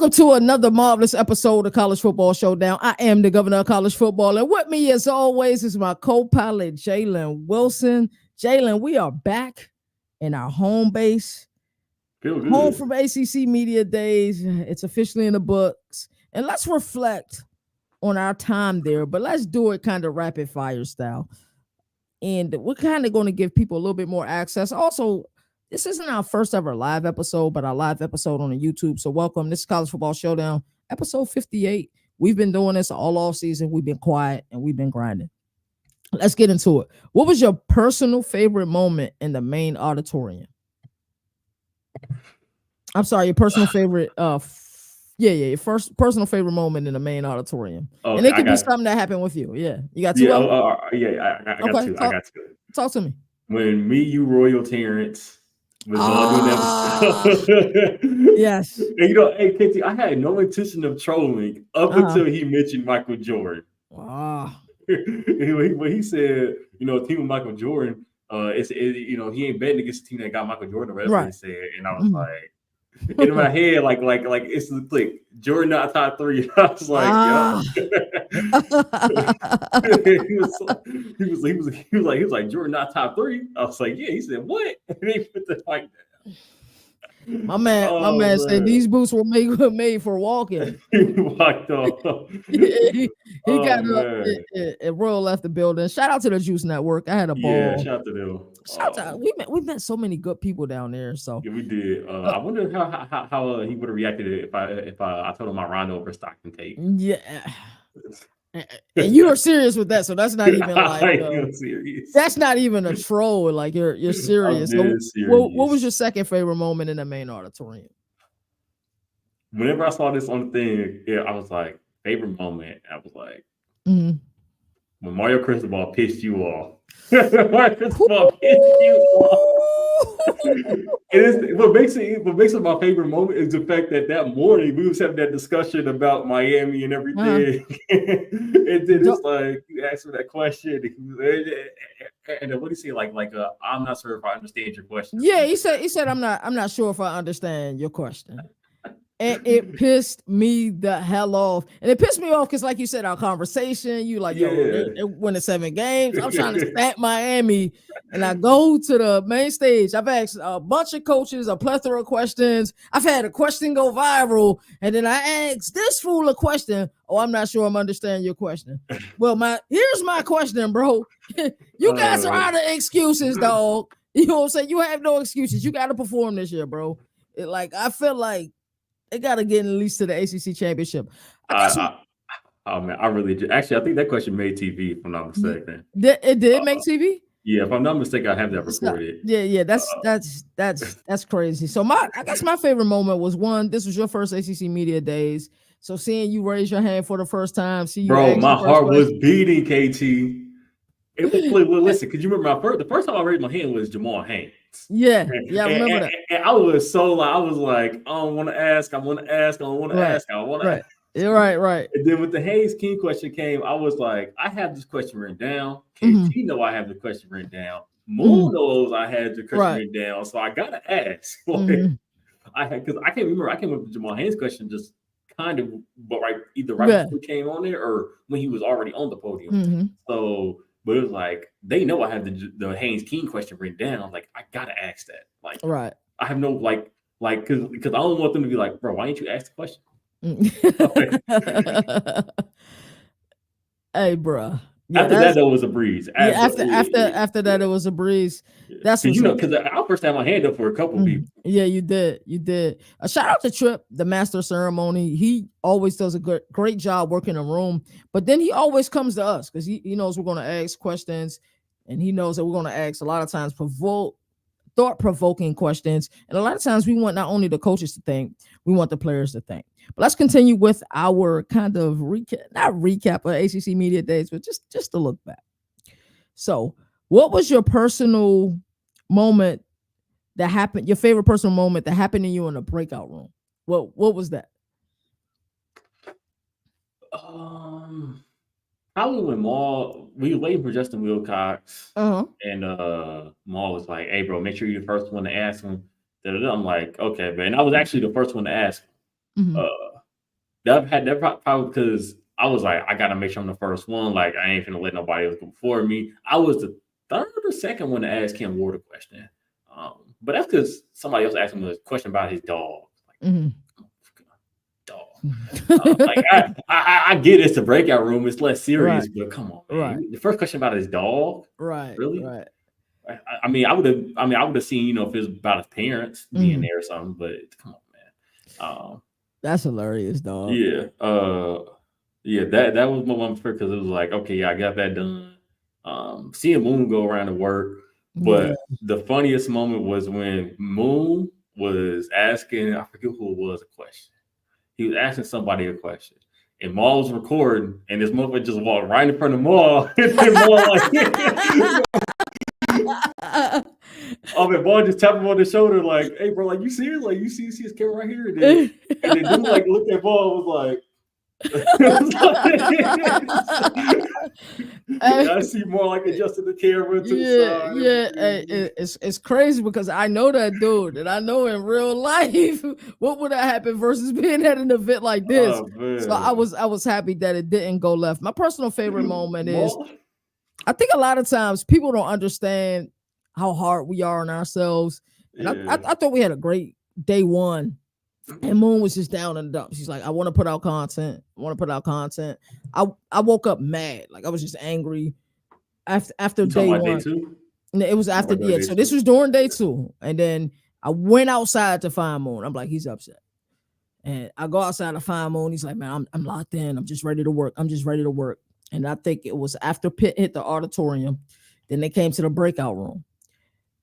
Welcome to another marvelous episode of College Football Showdown. I am the governor of college football, and with me, as always, is my co-pilot, Jalen Wilson. Jalen, we are back in our home base, home from ACC Media Days. It's officially in the books, and let's reflect on our time there, but let's do it kind of rapid fire style. And we're kind of going to give people a little bit more access. Also, this isn't our first ever live episode, but our live episode on the YouTube. So welcome. This is College Football Showdown, episode 58. We've been doing this all off season. We've been quiet and we've been grinding. Let's get into it. What was your personal favorite moment in the main auditorium? I'm sorry, your personal favorite. Your first personal favorite moment in the main auditorium, okay, and it could be something that happened with you. Yeah, you got two. I got two. I got two. Talk to me. When me, you, Royal Terrence was doing that. Yes. And hey, KT, I had no intention of trolling up until he mentioned Michael Jordan. When he said, a team with Michael Jordan, he ain't betting against a team that got Michael Jordan, or whatever he said, and I was like. In my head, like it's the click. Jordan not top 3. I was like, he was like Jordan not top 3. I was like, yeah. He said what? And he put the like that. My man said these boots were made for walking. He walked off. he got up and Royal left the building. Shout out to the Juice Network. I had a ball. Yeah, shout out to them. Shout out. We met so many good people down there. So yeah, we did. I wonder how he would have reacted if I told him my Rondo over Stockton tape. Yeah. And you are serious with that, so that's not even like that's not even a troll. Like you're serious. So, serious. What was your second favorite moment in the main auditorium? Whenever I saw this on the thing, I was like, favorite moment. I was like, when Mario Cristobal pissed you off. Mario Cristobal pissed you off. What makes it my favorite moment is the fact that morning we was having that discussion about Miami and everything, and then it's like you asked me that question, and then what do you say? Like I'm not sure if I understand your question. Yeah, he said I'm not sure if I understand your question. And it pissed me the hell off. And it pissed me off because, like you said, our conversation, you like, they won the 7 games. I'm trying to stamp Miami. And I go to the main stage. I've asked a bunch of coaches a plethora of questions. I've had a question go viral. And then I asked this fool a question. Oh, I'm not sure I'm understanding your question. Well, here's my question, bro. You guys are out of excuses, dog. You know what I'm saying? You have no excuses. You got to perform this year, bro. I feel like they got to get at least to the ACC championship. Man, I really did. Actually, I think that question made TV, if I'm not mistaken. It did make TV? Yeah, if I'm not mistaken, I have that recorded. Yeah, that's crazy. So I guess my favorite moment was this was your first ACC Media Days. So seeing you raise your hand for the first time, bro, my heart was beating, KT. Listen, because you remember the first time I raised my hand was Jamal Haynes. Yeah, I remember that. And I was so I was like, I don't want to ask. I want to ask. You're right. And then when the Haynes King question came, I was like, I have this question written down. KT know I have the question written down. Moon knows I had the question written down. So I gotta ask. Because I can't remember. I came up with Jamal Haynes question just kind of, but either before he came on there or when he was already on the podium. So. But it was like they know I have the Haynes King question written down. Like I gotta ask that. Like I have no because I don't want them to be like, bro, why didn't you ask the question? Hey, bro. Yeah, after that, it was a breeze. After that, it was a breeze. That's because I first had my hand up for a couple people. Yeah, you did. A shout out to Trip, the master of ceremony. He always does a great job working the room, but then he always comes to us because he knows we're going to ask questions, and he knows that we're going to ask a lot of times thought-provoking questions, and a lot of times we want not only the coaches to think, we want the players to think. But let's continue with our kind of recap of ACC Media Days, but just to look back. So, what was your personal moment that happened? Your favorite personal moment that happened to you in a breakout room? What was that? Probably when we were waiting for Justin Wilcox, and Maul was like, "Hey, bro, make sure you're the first one to ask him." I'm like, "Okay," but and I was actually the first one to ask him. that probably because I was like, I gotta make sure I'm the first one. Like, I ain't gonna let nobody else go before me. I was the third or second one to ask Kim Ward a question. But that's because somebody else asked him a question about his dog. Like, dog. Like I get it's a breakout room, it's less serious, but come on, man. The first question about his dog, really? Right. I mean, I would have seen, if it was about his parents being there or something, but come on, man. That's hilarious, dog. Yeah. That was my one because it was like, okay, yeah, I got that done. Seeing Moon go around to work, but the funniest moment was when Moon was asking, I forget who it was, a question. He was asking somebody a question. And Maul was recording, and this motherfucker just walked right in front of Maul. And Maul Maul just tapped him on the shoulder, like, "Hey, bro, like, you serious? Like, you see his camera right here?" And then dude like looked at Maul, was like. I see more like adjusting the camera to the side. It's crazy because I know that dude, and I know in real life what would have happened versus being at an event like this. So I was happy that it didn't go left. My personal favorite moment is, I think a lot of times people don't understand how hard we are on ourselves, and I thought we had a great day one. And Moon was just down in the dumps. She's like, I want to put out content. I woke up mad. Like, I was just angry after day one. Day two? It was after, so this was during day two. And then I went outside to find Moon. I'm like, he's upset. And I go outside to find Moon. He's like, man, I'm locked in. I'm just ready to work. And I think it was after Pitt hit the auditorium. Then they came to the breakout room.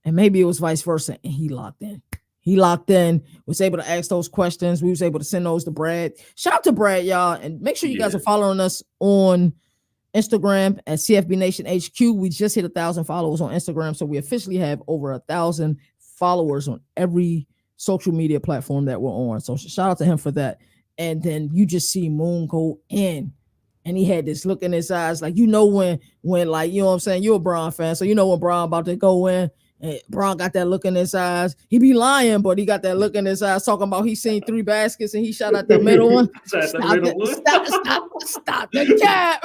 And maybe it was vice versa. And he locked in. Was able to ask those questions. We was able to send those to Brad. Shout out to Brad, y'all. And make sure you guys are following us on Instagram at CFB Nation HQ. We just hit 1,000 followers on Instagram. So we officially have over 1,000 followers on every social media platform that we're on. So shout out to him for that. And then you just see Moon go in. And he had this look in his eyes. Like, when like, you know what I'm saying? You're a Braun fan. So when Braun about to go in. And Braun got that look in his eyes. He be lying, but he got that look in his eyes talking about he seen 3 baskets and he shot at the middle one. Stop the cap.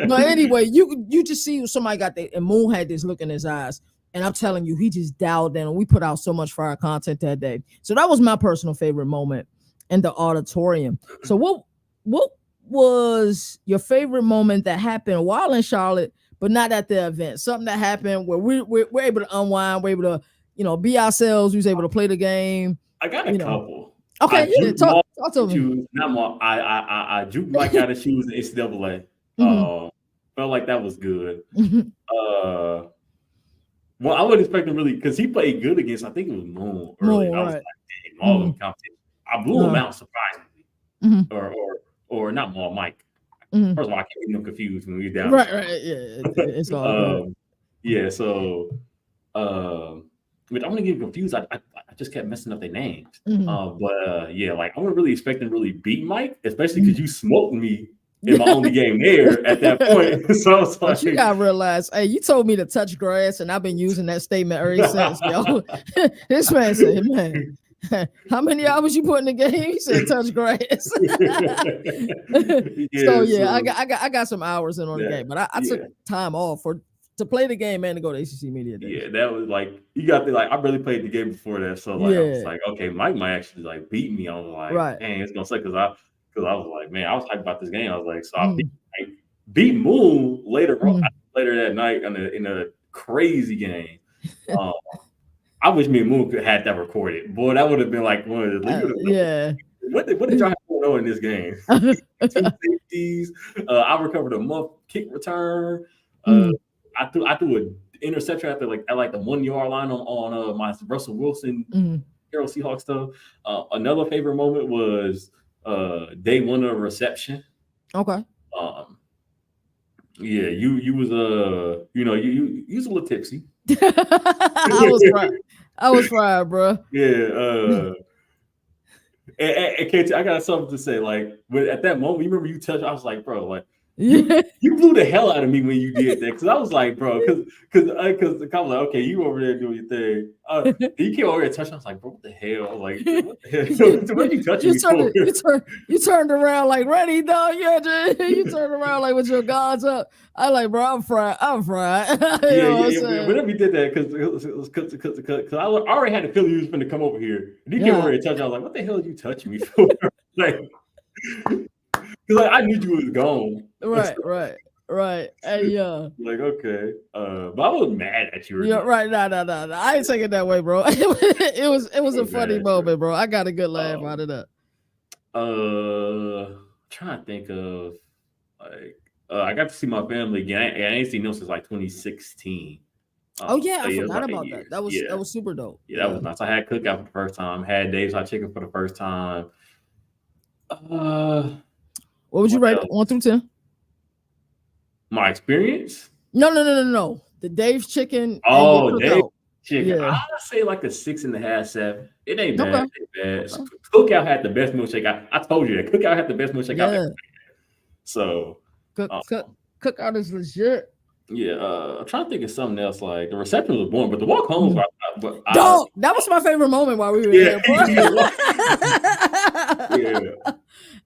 But anyway, you just see somebody got that, and Moon had this look in his eyes. And I'm telling you, he just dialed in, and we put out so much fire content that day. So that was my personal favorite moment in the auditorium. So what was your favorite moment that happened while in Charlotte, but not at the event? Something that happened where we're able to unwind, we're able to, be ourselves. We was able to play the game. I got a couple. Okay, talk to me. Not more. I juked Mike out of shoes in NCAA. Felt like that was good. Well, I wasn't expecting really because he played good against. I think it was Moon early. I was like, dang, all of competition. I blew him out surprisingly, or not Maul, Mike. First of all, I can't get them confused when we're down. Right. Yeah, it's all good. So, which I'm gonna get confused. I just kept messing up their names. Like I wasn't really expecting to really beat Mike, especially because you smoked me in my only game there at that point. So I was like, but you gotta realize, hey, you told me to touch grass, and I've been using that statement ever since, yo. This man said, man, how many hours you put in the game? He said touch grass. I got some hours in on the game, but I took time off to play the game and to go to ACC Media Day. Yeah, that was like, you got I really played the game before that, so I was like, okay, Mike might actually beat me. I was like, dang, it's gonna suck because I was like, man, I was hyped about this game. I was like, so I beat Moon later that night in a crazy game. I wish me and Moon could have had that recorded. Boy, that would have been like one of the What did y'all have going on in this game? 2 safeties. I recovered a muff kick return. I threw an interception at the 1 yard line on my Russell Wilson Harold Seahawks stuff. Another favorite moment was day one of reception. Okay. You was you was a little tipsy. I was fried, bro. Yeah. And KT, I got something to say. Like, at that moment, you remember you touched. I was like, bro, like, You blew the hell out of me when you did that, because I was like, bro, because I was like, okay, you over there doing your thing. He came over here and touched. I was like, bro, what the hell? Like, what the hell? What are you touching me for? You turned around like ready, dog. You turned around like with your guards up. I like, bro, I'm fried. Yeah. Whenever you did that, because I already had the feeling you was going to come over here, and he came over here and touched. I was like, what the hell are you touching me for? Like, because I knew you was gone. Right. Hey, like, okay. But I was mad at you. Yeah, right. No. I ain't taking it that way, bro. it was a funny moment, bro. I got a good laugh out of that. Trying to think of like I got to see my family again. I ain't seen them since like 2016. I forgot about that. That was super dope. Yeah, that was nice. I had cookout for the first time. Had Dave's hot chicken for the first time. What would you rate 1 through 10? My experience? No. The Dave's chicken. Oh, Dave's chicken. Yeah. I'd say like a 6.5, 7. It ain't bad. Okay. It ain't bad. Cookout had the best milkshake. I told you that. Cookout had the best milkshake I've ever had. So Cookout is legit. Yeah, I'm trying to think of something else. Like the reception was boring, but the walk home was. Dog, that was my favorite moment while we were there. Yeah.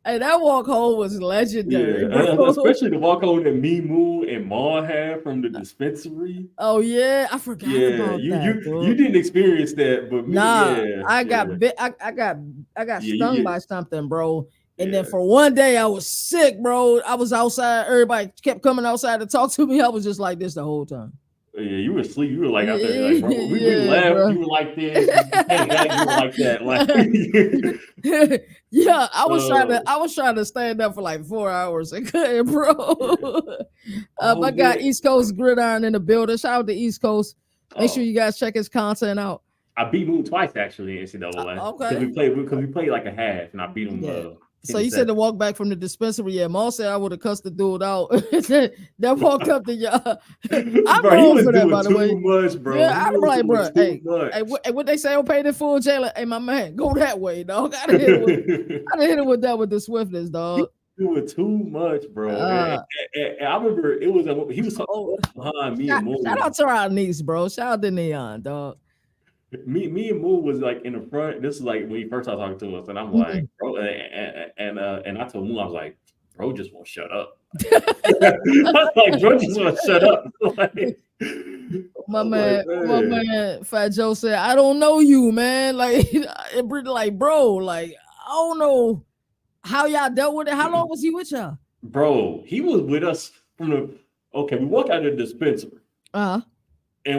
Hey, that walk home was legendary. Yeah, especially the walk home that me, Moo, and Ma had from the dispensary. Oh yeah, I forgot about that. You didn't experience that, but me, I got bit. I got stung by something, bro. And then for one day I was sick, bro. I was outside. Everybody kept coming outside to talk to me. I was just like this the whole time. Yeah, you were asleep. You were like out there, like, bro, we laughed. Bro. You were like this. You were like that. Like, yeah, I was trying to stand up for like 4 hours. I couldn't, bro. I got East Coast Gridiron in the building. Shout out to East Coast. Make sure you guys check his content out. I beat Moon twice actually in NCAA. Okay. Because we played like a half, and I beat him. Yeah. So you said to walk back from the dispensary. Yeah, Maul said I would have cussed the dude out. That walk up to y'all. I'm wrong for that, by the way. Much, bro. Yeah, I'm like, bro. Hey, what they say on Paid in Full, Jalen? Hey, my man, go that way, dog. I done hit him with that with the swiftness, dog. Doing too much, bro. And I remember he was behind me and Moon. Shout out to our niece, bro. Shout out to Neon, dog. Me and Moon was like in the front. This is like when he first started talking to us, and I'm like, bro, and I told Moon, I was like, bro, just won't shut up. I was like, bro, just won't shut up. Like, my man, Fat Joe said, I don't know you, man. Like, bro, like, I don't know how y'all dealt with it. How long was he with y'all? Bro, he was with us from we walked out of the dispensary. And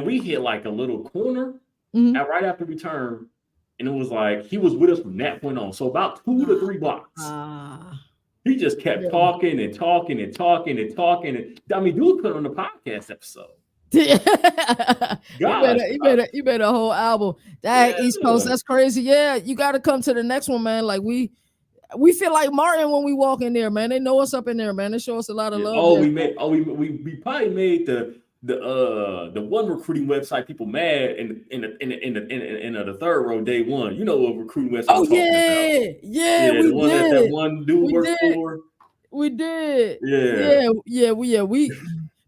we hit like a little corner. And right after we turned, and it was like he was with us from that point on. So about 2 to 3 blocks. He just kept talking and talking and talking and talking. And I mean, dude put on the podcast episode. You made a whole album. That East Coast, that's crazy. Yeah, you got to come to the next one, man. Like we feel like Martin when we walk in there, man. They know us up in there, man. They show us a lot of love. We probably made the one recruiting website people mad in the third row day one. You know what recruiting website? Oh yeah, we did. That one dude worked for. We did. Yeah. We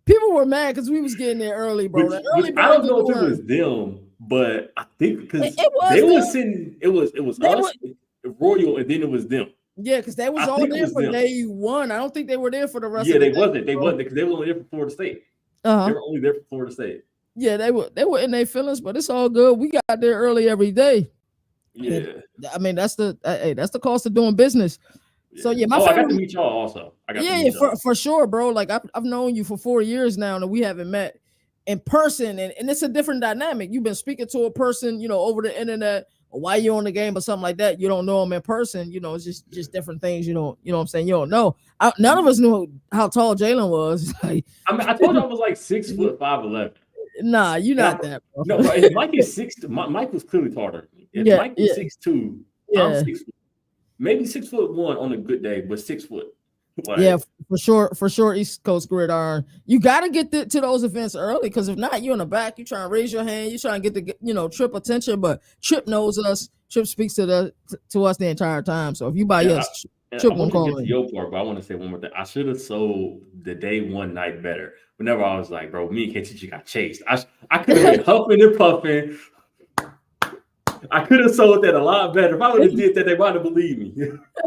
people were mad because we was getting there early, bro. I don't know if it was them, but I think because they were sitting. It was us, Royal, and then it was them. Yeah, because they was all there for day one. I don't think they were there for the rest. Yeah, they wasn't because they were only there for Florida State. They were only there for Florida State. Yeah, they were in their feelings, but it's all good. We got there early every day. Yeah, and, I mean that's the cost of doing business. Yeah. So yeah, I got to meet y'all also. For sure, bro. Like I've known you for 4 years now, and we haven't met in person, and it's a different dynamic. You've been speaking to a person, over the internet, or while you're on the game or something like that. You don't know them in person. It's just different things. You know what I'm saying? You don't know. None of us knew how tall Jalen was. Like, I mean, I told you I was like 6 foot 5'11". Nah, you're not that, bro. No, Mike is 6. Mike was clearly taller. If Mike is 6'2", I'm 6 foot. Maybe 6'1" on a good day, but 6 foot. Like, yeah, for sure. East Coast Gridiron. You got to get to those events early, because if not, you're in the back. You trying to raise your hand. You trying to get the Trip attention. But Trip knows us. Trip speaks to us the entire time. So if you buy us, I want to get to your part, but I want to say one more thing. I should have sold the day one night better. Whenever I was like, bro, me and KTG got chased. I could have been huffing and puffing. I could have sold that a lot better. If I would have did that, they might have believed me.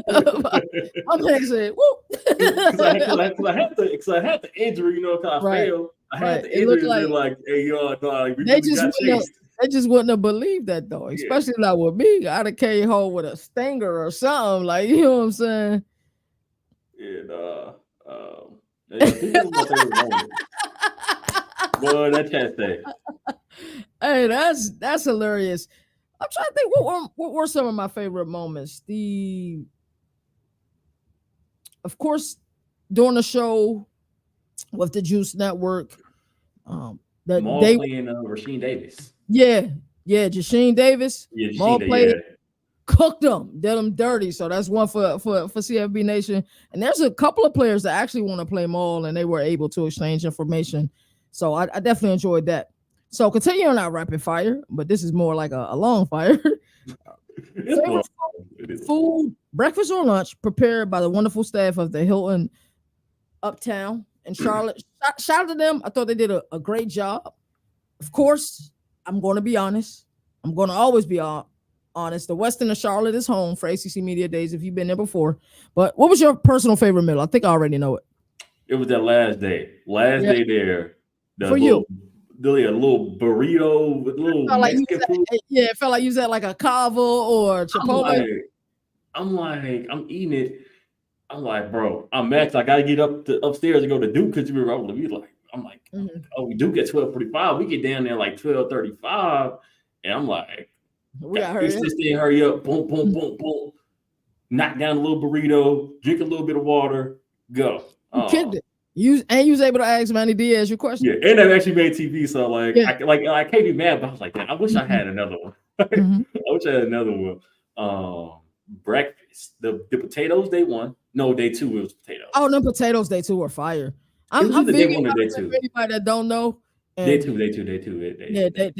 I'm saying, whoop. Because I had the injury, because I failed. I had the injury, and like, hey, yo, no, we got chased. They just wouldn't have believed that though, especially not with me. I'd have came home with a stinger or something, like, you know what I'm saying? And boy, that chat thing. Hey, that's hilarious. I'm trying to think what were some of my favorite moments. Of course, during the show with the Juice Network, that they playing Rasheem Davis. Yeah, Jasheem Davis. Yeah, Maul played, cooked them, did them dirty. So that's one for CFB Nation. And there's a couple of players that actually want to play Maul, and they were able to exchange information. So I definitely enjoyed that. So continuing our rapid fire, but this is more like a long fire. Food, breakfast or lunch prepared by the wonderful staff of the Hilton Uptown in Charlotte. Shout out to them. I thought they did a great job. Of course, I'm going to be honest. I'm going to always be honest. The Westin of Charlotte is home for ACC Media Days if you've been there before. But what was your personal favorite meal? I think I already know it. It was that last day. Day there. For you. A little burrito with little Mexican food. Yeah, it felt like you said like a Cava or Chipotle. I'm eating it. I'm like, bro, I'm Max. I got to get upstairs and go to Duke because I'm like, we Duke at 12:45. We get down there like 12:35, and I'm like, we got to hurry up, boom, boom, boom, boom, knock down a little burrito, drink a little bit of water, go. You kicked it. You was able to ask Manny Diaz your question. Yeah, and I actually made TV, so I can't be mad, but I was like, I wish I had another one. I wish I had another one. Breakfast, the potatoes day one. No, day two it was potatoes. Oh, no, potatoes day two were fire. I'm day one or day two. For anybody that don't know, day two. Day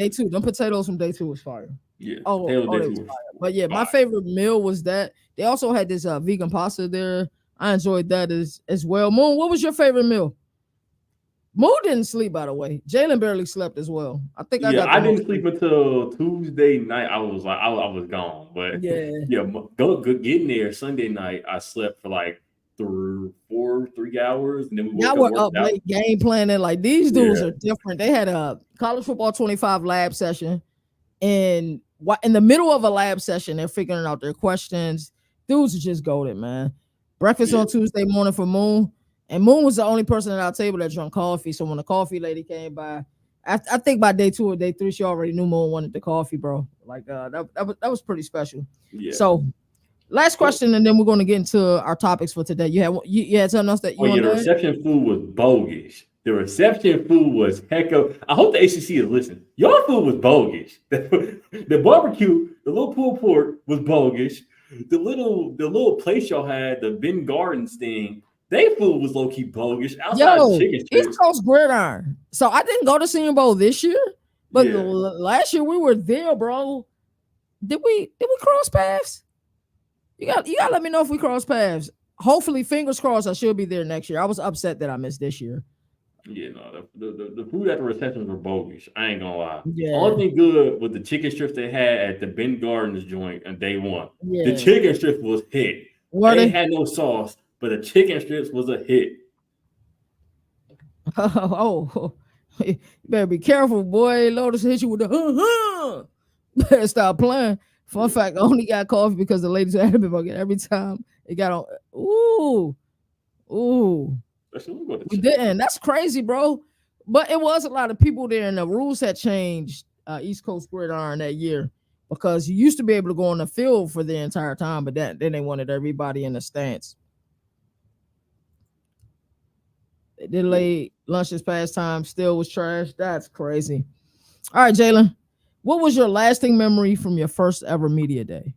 two. Them potatoes from day two was fire. Yeah. Oh, day two was fire. But yeah, my favorite meal was that. They also had this vegan pasta there. I enjoyed that as well. Moon, what was your favorite meal? Moon didn't sleep, by the way. Jalen barely slept as well. I think I didn't sleep until Tuesday night. I was like, I was gone. But go getting there Sunday night. I slept for like 3 hours, and then we were up late game planning. Like these dudes are different. They had a college football 25 lab session, and in the middle of a lab session, they're figuring out their questions. Dudes are just golden, man. Breakfast on Tuesday morning for Moon. And Moon was the only person at our table that drank coffee. So when the coffee lady came by, I think by day 2 or day 3, she already knew Moon wanted the coffee, bro. Like that was pretty special. Yeah. So last question, and then we're going to get into our topics for today. You had something else that you the reception food was bogus. The reception food was heck of. I hope the ACC is listening. Your food was bogus. The barbecue, the little pulled pork was bogus. The little place y'all had, the Ben Gardens thing, their food was low key bogus. Outside chicken strips. East Coast Gridiron. So I didn't go to Senior Bowl this year, but last year we were there, bro. Did we cross paths? You got to let me know if we cross paths. Hopefully, fingers crossed, I should be there next year. I was upset that I missed this year. Yeah, no, the food at the receptions were bogus. I ain't gonna lie. Yeah. Only thing good was the chicken strips they had at the Ben Gardens joint on day one. Yeah. The chicken strips was hit. They had no sauce, but the chicken strips was a hit. You better be careful, boy. Lotus hit you with the Better stop playing. Fun fact, I only got coffee because the ladies were adamant every time it got on. Ooh. We didn't. That's crazy, bro. But it was a lot of people there, and the rules had changed East Coast Gridiron that year because you used to be able to go on the field for the entire time, but then they wanted everybody in the stands. They delayed lunch this past time, still was trash. That's crazy. All right, Jalen, what was your lasting memory from your first ever media day?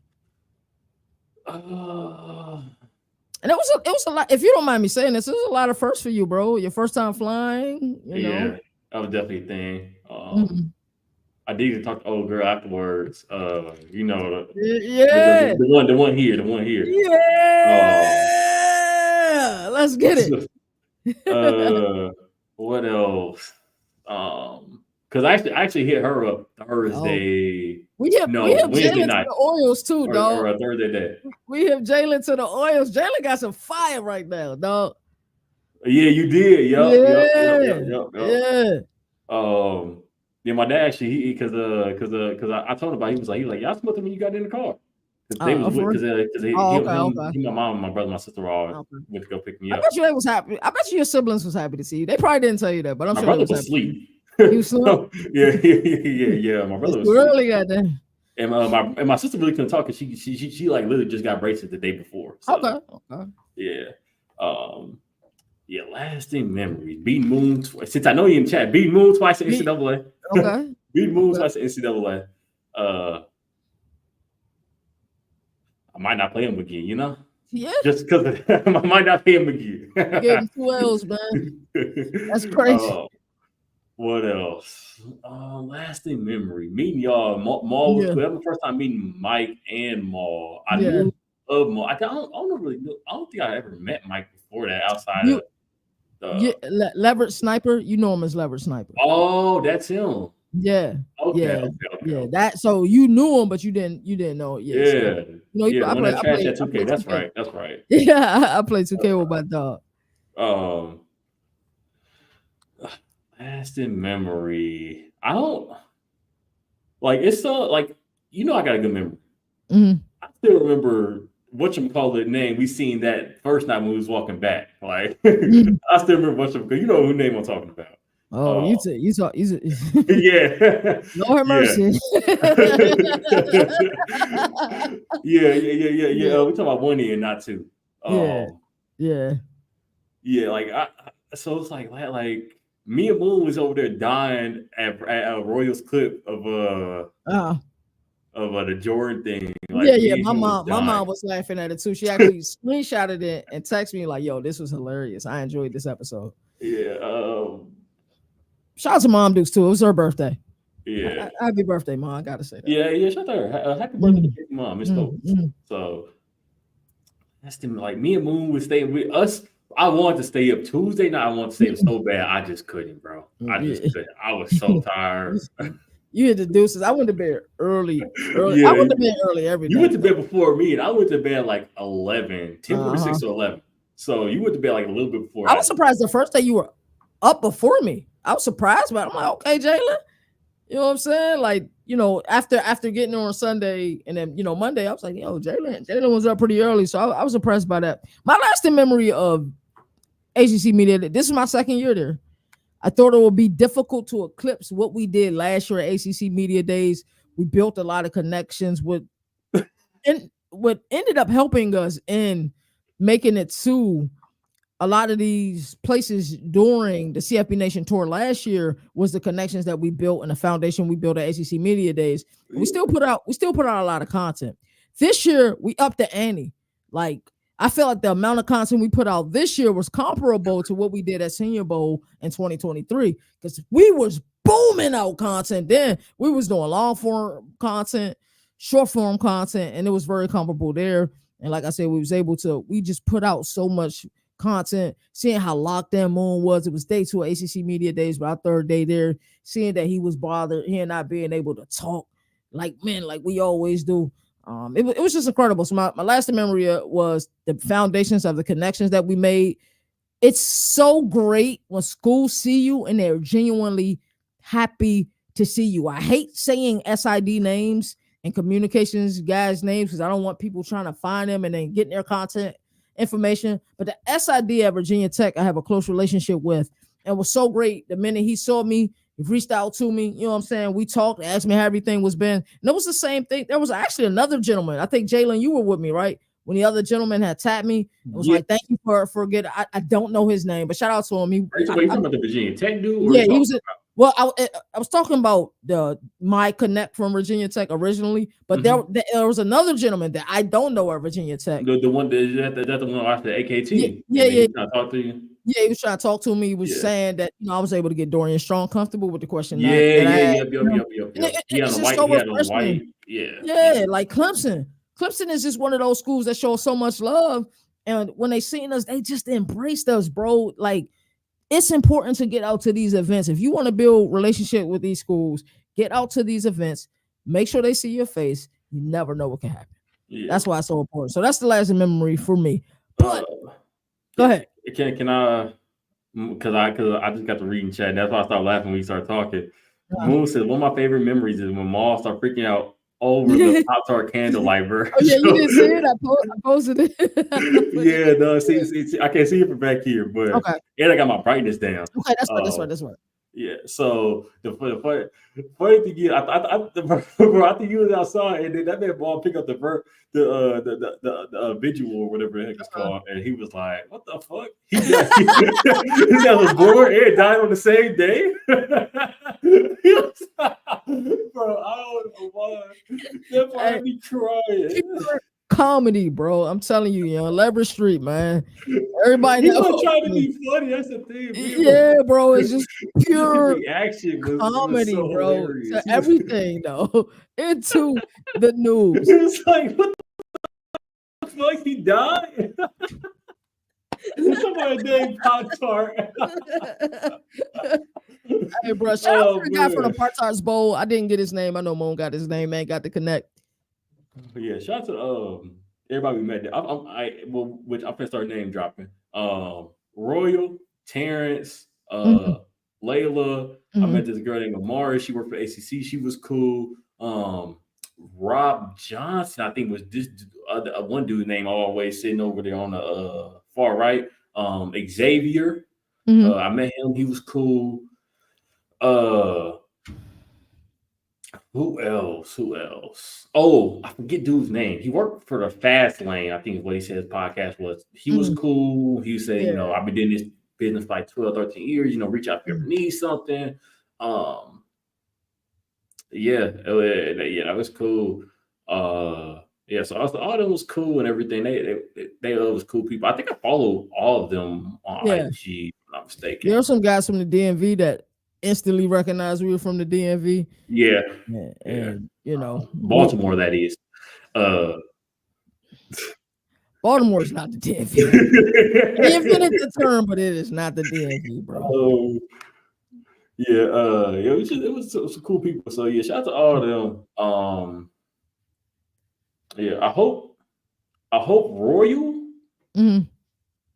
And it was a lot. If you don't mind me saying this, it was a lot of firsts for you, bro. Your first time flying, you know. That was definitely a thing. I did even talk to old girl afterwards. The one here. Yeah. Let's get it. What else? Because I actually hit her up Thursday. We hit Wednesday Jalen night to the Oils too, dog. Or a Thursday day. We hit Jalen to the Oils. Jalen got some fire right now, dog. Yeah, you did. Yep. Yeah. Yeah, my dad actually because I told him about it. He was like y'all smoked when you got in the car. Because my mom, my brother, my sister all went to go pick me up. I bet you they was happy. I bet you your siblings was happy to see you. They probably didn't tell you that, but I'm my sure brother was asleep. He was asleep. yeah. My brother was early at that. And my sister really couldn't talk because she like literally just got braces the day before. So, okay. Yeah. Yeah, lasting memories. Beating Moon. Since I know you in chat, beating Moon twice at NCAA. Okay. Beating Moon twice at NCAA. I might not play him again, you know? Yeah. Just because I might not play him again. Give him 2 L's, man. That's crazy. What else? Lasting memory. Meeting y'all. Maul was cool. That was the first time meeting Mike and Maul. I knew of Maul. I don't think I ever met Mike before that outside of Leverage Sniper. You know him as Leverage Sniper. Oh, that's him. Yeah. Okay. That so you knew him, but you didn't know. Yeah. I played 2K. That's right. Yeah, I played 2K with my dog. Lasting memory. I don't like it's so like I got a good memory. Mm-hmm. I still remember whatchamacallit name we seen that first night when we was walking back. Like I still remember whatchamacallit. You know who name I'm talking about. Oh, you saw yeah. Lord mercy. Yeah. We talking about 1 year, not 2. Yeah. Like so it's like me and Moon was over there dying at a Royals clip of the Jordan thing. Like, my mom was laughing at it too. She actually screenshotted it and texted me like, "Yo, this was hilarious. I enjoyed this episode." Yeah. Shout out to Mom Dukes too. It was her birthday. Yeah. Happy birthday, Mom. I gotta say that. Yeah. Shout out to her. Happy birthday to Mom. It's dope. So that's them. Like me and Moon would stay with us. I wanted to stay up Tuesday night. I wanted to stay up so bad. I just couldn't, bro. I just couldn't. I was so tired. You hit the deuces. I went to bed early. I went to bed early every day. You went to bed before me, and I went to bed like 11, 10:46 or 11. So you went to bed like a little bit before. I was surprised the first day you were up before me. I was surprised, but I'm like, okay, Jalen. You know what I'm saying? Like, after getting on Sunday and then, Monday, I was like, yo, Jalen was up pretty early. So I was impressed by that. My lasting memory of ACC Media, this is my second year there. I thought it would be difficult to eclipse what we did last year at ACC Media Days. We built a lot of connections and what ended up helping us in making it to a lot of these places during the CFB Nation tour last year was the connections that we built and the foundation we built at ACC Media Days. We still put out a lot of content. This year we upped the ante. Like, I feel like the amount of content we put out this year was comparable to what we did at Senior Bowl in 2023 because we was booming out content then. We was doing long form content, short form content, and it was very comparable there. And like I said, we just put out so much content, seeing how locked in Moon was. It was day 2 of ACC Media Days, but our third day there, seeing that he was bothered, he and not being able to talk like we always do. It was just incredible. So my lasting memory was the foundations of the connections that we made. It's so great when schools see you and they're genuinely happy to see you. I hate saying SID names and communications guys' names because I don't want people trying to find them and then getting their content information. But the SID at Virginia Tech, I have a close relationship with, and was so great. The minute he saw me, he reached out to me. You know what I'm saying? We talked, asked me how everything was been. And it was the same thing. There was actually another gentleman. I think, Jalen, you were with me, right? When the other gentleman had tapped me, it was like, thank you for getting. I don't know his name, but shout out to him. You talking about the Virginia Tech dude? Yeah, he was. Well, I was talking about my connect from Virginia Tech originally, but there was another gentleman that I don't know at Virginia Tech. The one that the one after AKT. Yeah. Trying to talk to you. Yeah, he was trying to talk to me. He was saying that I was able to get Dorian Strong comfortable with the question. Yep. He had a white. Yeah, like Clemson. Clemson is just one of those schools that show so much love, And when they seen us, they just embraced us, bro. Like, it's important to get out to these events. If you want to build relationship with these schools, get out to these events. Make sure they see your face. You never know what can happen. Yeah. That's why it's so important. So that's the lasting memory for me. But go ahead. Can I? Because I just got to reading chat. That's why I started laughing when we started talking. Moon said one of my favorite memories is when Maul started freaking out over the Pop-Tart candlelight version. Oh yeah, you didn't see it. I posted it. Yeah, no, see, I can't see it from back here, but okay. And I got my brightness down. Okay, that's right. Yeah, so the funny thing is, bro, I think you was outside, and then that man ball pick up the visual or whatever the heck it's called, and he was like, "What the fuck?" He got was born and died on the same day. Bro, I don't know why. That part me crying. Comedy, bro. I'm telling you, Leverage Street, man. Everybody knows. Trying to be funny. That's the thing. Yeah, bro. It's just pure reaction comedy, was so bro. hilarious. To everything, though, into the news. It's like, what the fuck? He died. Somebody named Pop-Tart. Hey, bro. Shout out to the guy from the Pop-Tarts Bowl. I didn't get his name. I know Moon got his name. Man, got to connect. Yeah, shout out to everybody we met. Which I'm gonna start name dropping. Royal, Terrence, Layla. I met this girl named Amari. She worked for ACC. She was cool. Rob Johnson, I think was this one dude named always sitting over there on the far right. Xavier. I met him. He was cool. Who else? Oh, I forget dude's name. He worked for the Fast Lane, I think is what he said his podcast was. He was cool. He said, I've been doing this business for like 12, 13 years, reach out if you ever need something. That was cool. So all of them was cool and everything. They was cool people. I think I followed all of them on IG, if I'm not mistaken. There are some guys from the DMV that instantly recognized we were from the DMV. Yeah. And Baltimore, that is. Baltimore is not the DMV. They invented the term, but it is not the DMV, bro. It was some cool people. So yeah, shout out to all of them. I hope Royal.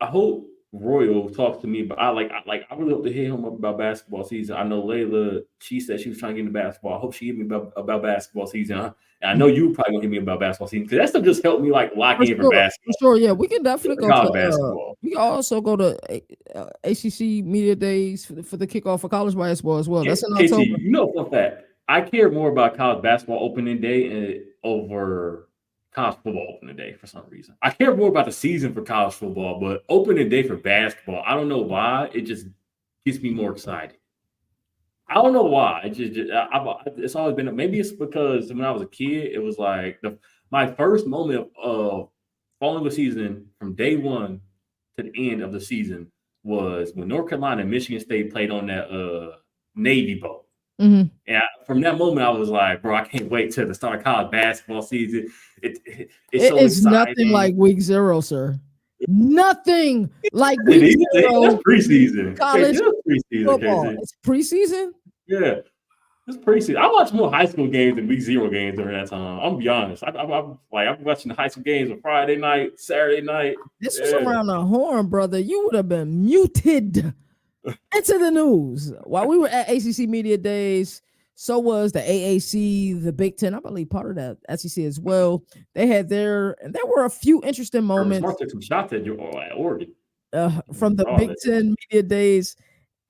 I hope Royal talks to me, but I really hope to hear him about basketball season. I know Layla, she said she was trying to get into basketball. I hope she hit me about basketball season. And I know you probably gonna hit me about basketball season because that stuff just helped me lock in for basketball. For sure, yeah, we can definitely go to basketball. We can also go to ACC Media Days for the kickoff for college basketball as well. That's in October. Fun fact, I care more about college basketball opening day over college football opening day for some reason. I care more about the season for college football, but opening day for basketball, I don't know why. It just gets me more excited. I don't know why. It's always been. Maybe it's because when I was a kid, it was like my first moment of following the season from day one to the end of the season was when North Carolina and Michigan State played on that Navy boat. And from that moment, I was like, bro, I can't wait till the start of college basketball season. It's nothing like week 0, sir. Nothing like week 0. That's preseason. College football. It's preseason? Yeah. It's preseason. I watch more high school games than week 0 games during that time. I'm gonna be honest. I'm watching the high school games on Friday night, Saturday night. This was around the horn, brother. You would have been muted into the news while we were at ACC Media Days. So was the AAC, the Big Ten. I believe part of that SEC as well. They had and there were a few interesting moments. Smart took some shots at Oregon from the Big Ten Media Days,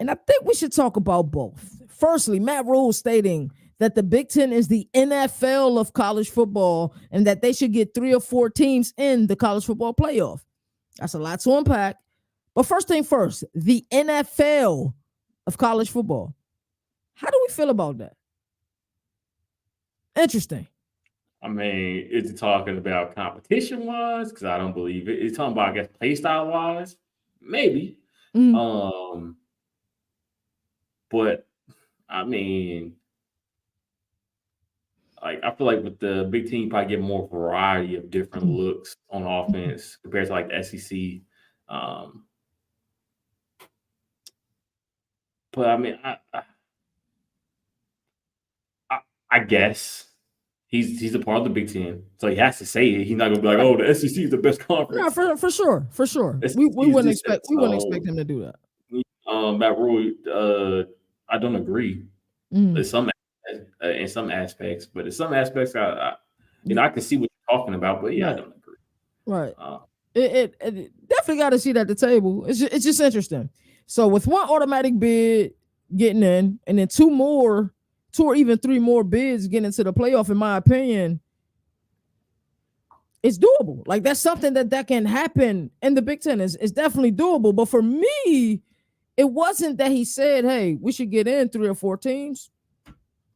and I think we should talk about both. Firstly, Matt Rule stating that the Big Ten is the NFL of college football and that they should get 3 or 4 teams in the college football playoff. That's a lot to unpack. But first thing first, the NFL of college football. How do we feel about that? Interesting. I mean, is it talking about competition-wise? Because I don't believe it. It's talking about, I guess, play style-wise? Maybe. But, I mean, like I feel like with the Big Ten, you probably get more variety of different looks on offense compared to like the SEC. But I mean, I guess he's a part of the Big Ten, so he has to say it. He's not gonna be like, "Oh, the SEC is the best conference." Yeah, for sure. We wouldn't expect him to do that. Matt Rule, I don't agree in some aspects, but in some aspects, I can see what you're talking about, but yeah, I don't agree. Right. It definitely got to see at the table. It's just interesting. So with one automatic bid getting in, and then two or even three more bids getting into the playoff, in my opinion, it's doable. Like that's something that can happen in the Big Ten. Is definitely doable. But for me, it wasn't that he said, "Hey, we should get in 3 or 4 teams."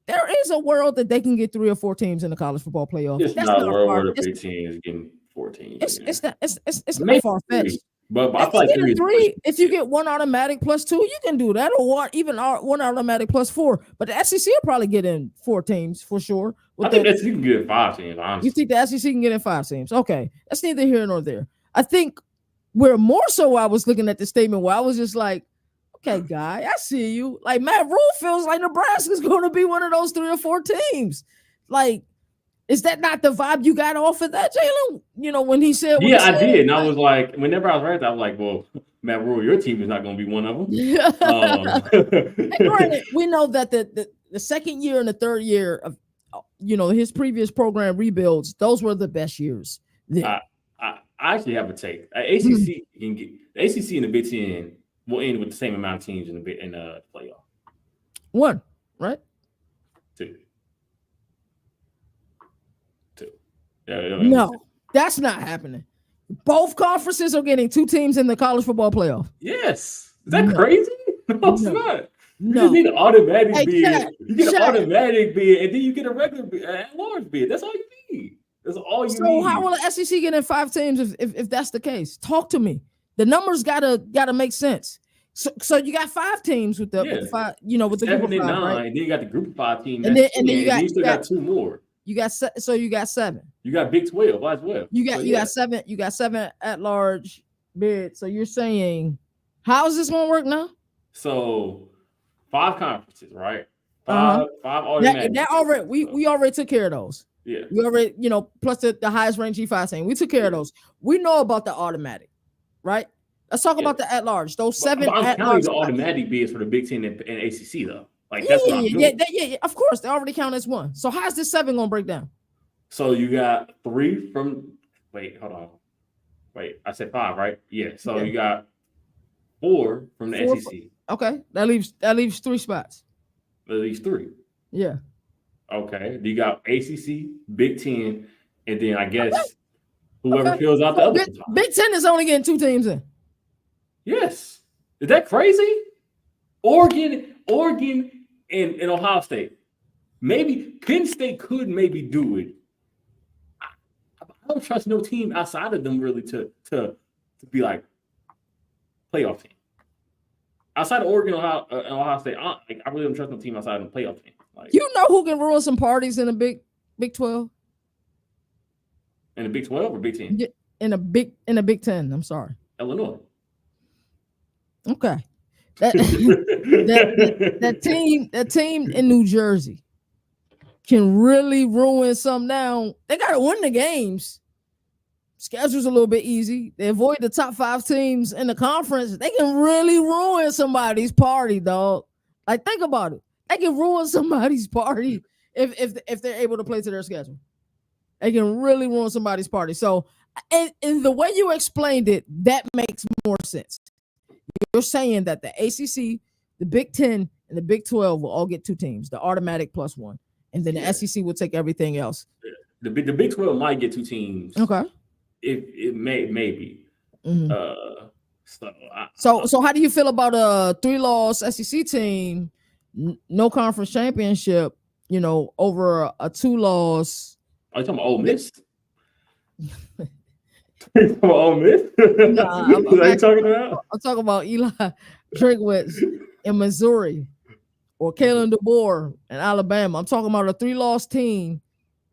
There is a world that they can get 3 or 4 teams in the college football playoff. It's not a world where the Big Ten is getting 4 teams. It's not far fetched. But I feel like 3. If you get one automatic plus 2, you can do that, or one automatic plus 4. But the SEC will probably get in 4 teams for sure. I think the SEC can get in 5 teams. Honestly, you think the SEC can get in 5 teams? Okay, that's neither here nor there. I think where more so I was looking at the statement where I was just like, okay, guy, I see you. Like Matt Rule feels like Nebraska's going to be one of those 3 or 4 teams. Like, is that not the vibe you got off of that, Jalen? You know, when he said, I did. And I was like, whenever I was read that, I was like, well, Matt Rule, your team is not going to be one of them. Granted, we know that the second year and the third year of, his previous program rebuilds, those were the best years. I actually have a take. ACC can get the ACC and the Big Ten will end with the same amount of teams in the playoff. 1, right? 2. No, that's not happening. Both conferences are getting 2 teams in the college football playoff. Yes. Is that crazy? No, it's not. No. You just need an automatic bid. You get an automatic bid, and then you get a regular bid, a large bid. That's all you need. That's all you need. So how will the SEC get in 5 teams if that's the case? Talk to me. The numbers gotta make sense. So you got 5 teams with the 5, with the 7 group of 5, 9, right? Then you got the group of 5 team, and then you still got 2 more. You got 7. You got Big 12 as well. You got 7. You got 7 at large bids. So you're saying, how is this going to work now? So 5 conferences, right? 5 automatic. That already we already took care of those. Yeah. We already, plus the highest ranked G5 team. We took care of those. We know about the automatic, right? Let's talk about the at large. Those 7 I'm at counting large. the automatic bids for the Big Ten and ACC though. Like that's what I'm doing. Yeah. Of course, they already count as 1. So how's this 7 gonna break down? So you got 3 from. Wait, hold on. Wait, I said 5, right? Yeah. So you got 4 from the SEC. Okay, that leaves 3 spots. At least 3. Yeah. Okay. You got ACC, Big Ten, and then I guess whoever fills out the other. Big Ten is only getting 2 teams in. Yes. Is that crazy? Oregon, and Ohio State. Maybe Penn State could maybe do it. I don't trust no team outside of them really to be like playoff team. Outside of Oregon and Ohio State, I really don't trust no team outside of the playoff team. Like, you know who can ruin some parties in a Big 12? In the Big 12 or Big 10? In a Big 10. I'm sorry. Illinois. Okay. That team in New Jersey can really ruin some now. They got to win the games. Schedule's a little bit easy. They avoid the top 5 teams in the conference. They can really ruin somebody's party, dog. Like, think about it. They can ruin somebody's party if they're able to play to their schedule. They can really ruin somebody's party. So, and the way you explained it, that makes more sense. You're saying that the ACC, the Big 10, and the Big 12 will all get 2 teams, the automatic plus 1. And then the SEC will take everything else. The Big 12 might get 2 teams. Okay. It maybe. Mm-hmm. So how do you feel about a 3-loss SEC team, no conference championship, over a 2-loss? Are you talking about Ole Miss? Ole Miss? Nah, I'm talking about Eli Drinkwitz in Missouri or Kalen DeBoer in Alabama. I'm talking about a 3-loss team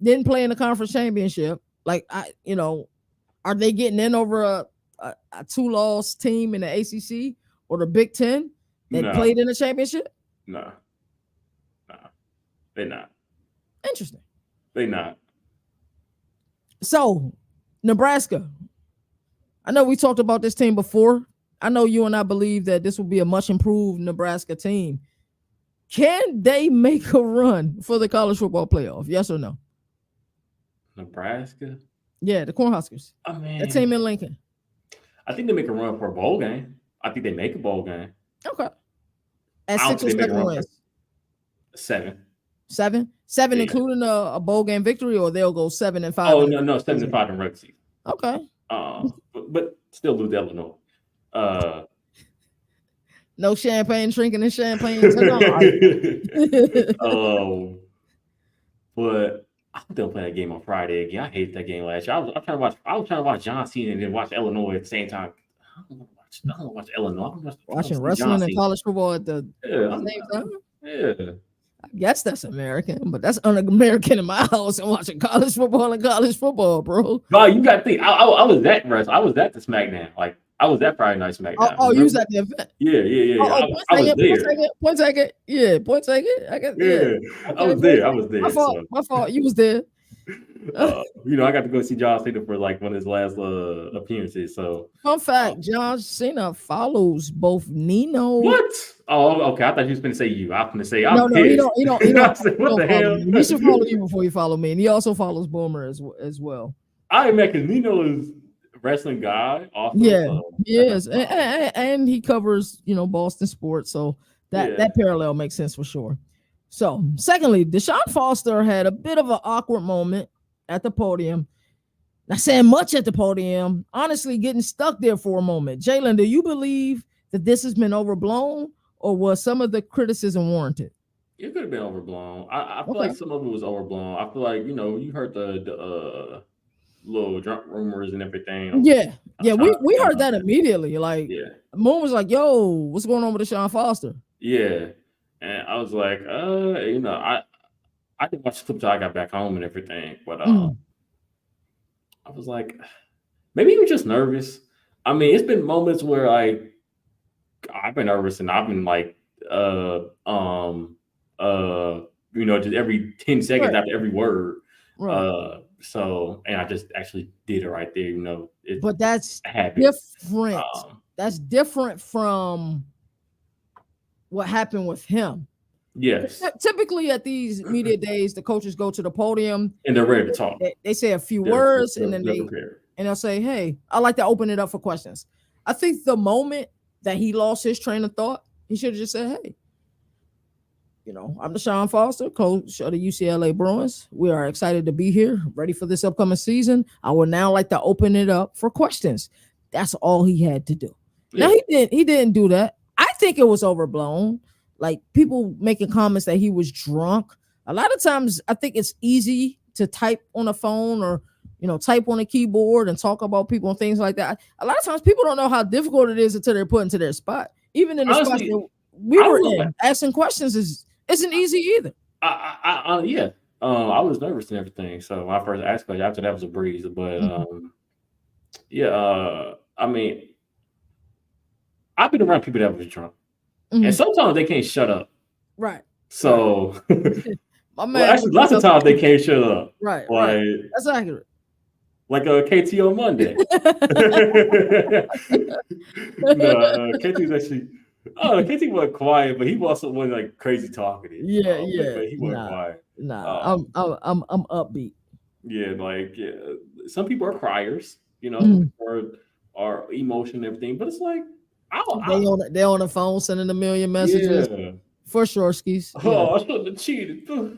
didn't play in the conference championship. Like are they getting in over a 2-loss team in the ACC or the Big Ten that played in the championship? No, they're not. Interesting. They're not. So, Nebraska. I know we talked about this team before. I know you and I believe that this will be a much improved Nebraska team. Can they make a run for the college football playoff? Yes or no? Nebraska? Yeah, the Cornhuskers. I mean, that team in Lincoln. I think they make a run for a bowl game. I think they make a bowl game. Okay. At 6 or 7 wins. 7. 7? 7 yeah. Including a bowl game victory, or they'll go 7-5? Oh, no, 7-5 in regular season. Okay. But still lose Illinois. No champagne drinking and champagne tonight. But I think they'll play that game on Friday again. I hate that game last year. I was trying to watch John Cena and then watch Illinois at the same time. I don't want to watch Illinois. Watching wrestling and college football at the same time. Yeah. I guess that's American, but that's un-American in my house and watching college football, bro. No, you got to think. I was at wrestling. I was at the SmackDown. Like, I was at Friday Night SmackDown. Oh, you was at the event? Yeah. I was there. Point taken. Yeah, point taken. Okay, I was there. My fault. You was there. I got to go see John Cena for like one of his last appearances. So, fun fact: John Cena follows both Nino. What? Oh, okay. I thought you was going to say you. I was going to say no. He don't. What the hell? He should follow you before you follow me, and he also follows Boomer as well. I imagine Nino is a wrestling guy. Also, yeah, he is, and he covers Boston sports, so that parallel makes sense for sure. So, secondly, Deshaun Foster had a bit of an awkward moment at the podium. Not saying much at the podium, honestly, getting stuck there for a moment. Jalen, do you believe that this has been overblown, or was some of the criticism warranted? It could have been overblown. I feel like some of it was overblown. I feel like, you heard the little drunk rumors and everything. Yeah, we heard that immediately. Like, Moon was like, yo, what's going on with Deshaun Foster? Yeah. And I was like, I didn't watch the clip till I got back home and everything. But I was like, maybe he was just nervous. I mean, it's been moments where like I've been nervous and I've been like just every 10 seconds after every word. Right. And I just actually did it right there, but that's different. That's different from what happened with him. Yes. Typically at these media days, the coaches go to the podium and they're ready to talk. They say a few words and then they'll say, hey, I like to open it up for questions. I think the moment that he lost his train of thought, he should have just said, hey, I'm Deshaun Foster, coach of the UCLA Bruins. We are excited to be here, ready for this upcoming season. I would now like to open it up for questions. That's all he had to do. Yeah. Now he didn't do that. I think it was overblown. Like people making comments that he was drunk. A lot of times I think it's easy to type on a phone or, type on a keyboard and talk about people and things like that. A lot of times people don't know how difficult it is until they're put into their spot. Even in the spot that we were in, asking questions isn't easy either. I was nervous and everything. So my first asked question after that was a breeze. But I mean, I've been around people that was drunk. Mm-hmm. And sometimes they can't shut up. Right. So actually lots of times they can't shut up. Right. Right. That's accurate. Like KT on Monday. KT's actually KT wasn't quiet, but he also wasn't like crazy talkative. Yeah. But he wasn't quiet. I'm upbeat. Yeah, some people are criers, or are emotion and everything, but it's like they on the phone sending a million messages. Yeah. For sure, skis. Oh, I shouldn't have cheated. Please